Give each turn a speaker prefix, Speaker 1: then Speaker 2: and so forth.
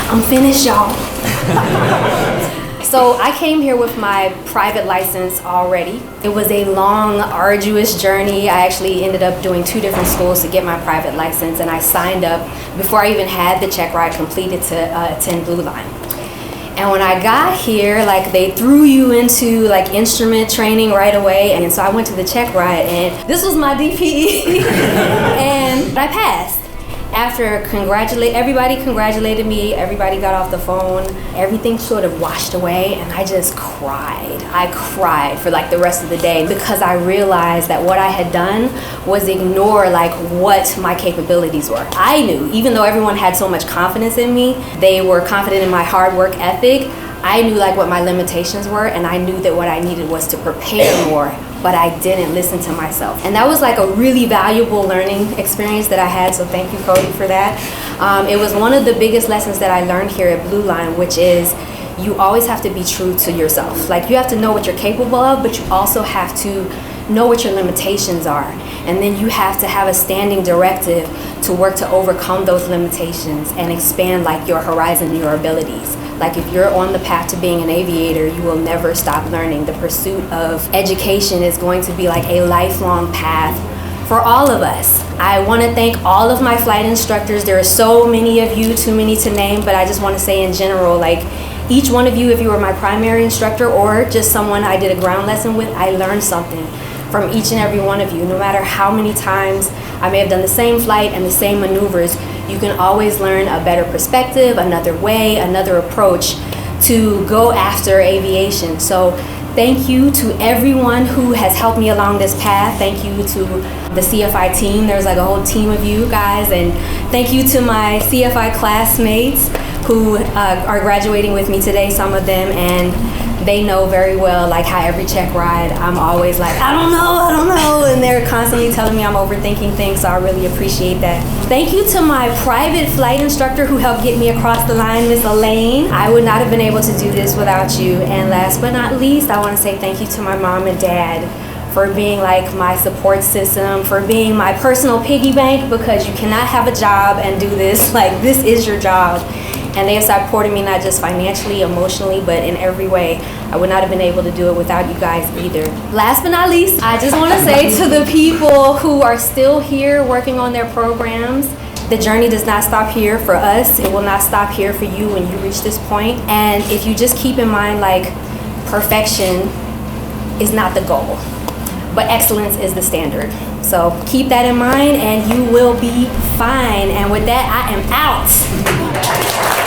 Speaker 1: I'm finished, y'all. So I came here with my private license already. It was a long, arduous journey. I actually ended up doing 2 different schools to get my private license, and I signed up before I even had the check ride completed to attend Blue Line. And when I got here, like, they threw you into like instrument training right away, and so I went to the check ride, and this was my DPE, and I passed. After everybody congratulated me, everybody got off the phone, everything sort of washed away, and I just cried. I cried for like the rest of the day because I realized that what I had done was ignore like what my capabilities were. I knew, even though everyone had so much confidence in me, they were confident in my hard work ethic, I knew like what my limitations were, and I knew that what I needed was to prepare more, but I didn't listen to myself. And that was like a really valuable learning experience that I had, so thank you, Cody, for that. It was one of the biggest lessons that I learned here at Blue Line, which is you always have to be true to yourself. Like, you have to know what you're capable of, but you also have to know what your limitations are. And then you have to have a standing directive to work to overcome those limitations and expand like your horizon, your abilities. Like, if you're on the path to being an aviator, you will never stop learning. The pursuit of education is going to be like a lifelong path for all of us. I want to thank all of my flight instructors. There are so many of you, too many to name, but I just want to say in general, like, each one of you, if you were my primary instructor or just someone I did a ground lesson with, I learned something from each and every one of you. No matter how many times I may have done the same flight and the same maneuvers, you can always learn a better perspective, another way, another approach to go after aviation. So thank you to everyone who has helped me along this path. Thank you to the CFI team. There's like a whole team of you guys. And thank you to my CFI classmates who are graduating with me today, some of them, and they know very well like how every check ride I'm always like, I don't know, and they're constantly telling me I'm overthinking things, so I really appreciate that. Thank you to my private flight instructor who helped get me across the line, Miss Elaine. I would not have been able to do this without you. And last but not least, I want to say thank you to my mom and dad for being like my support system, for being my personal piggy bank, because you cannot have a job and do this. Like, this is your job. And they have supported me not just financially, emotionally, but in every way. I would not have been able to do it without you guys either. Last but not least, I just want to say to the people who are still here working on their programs, the journey does not stop here for us. It will not stop here for you when you reach this point. And if you just keep in mind, like, perfection is not the goal, but excellence is the standard. So keep that in mind and you will be fine. And with that, I am out.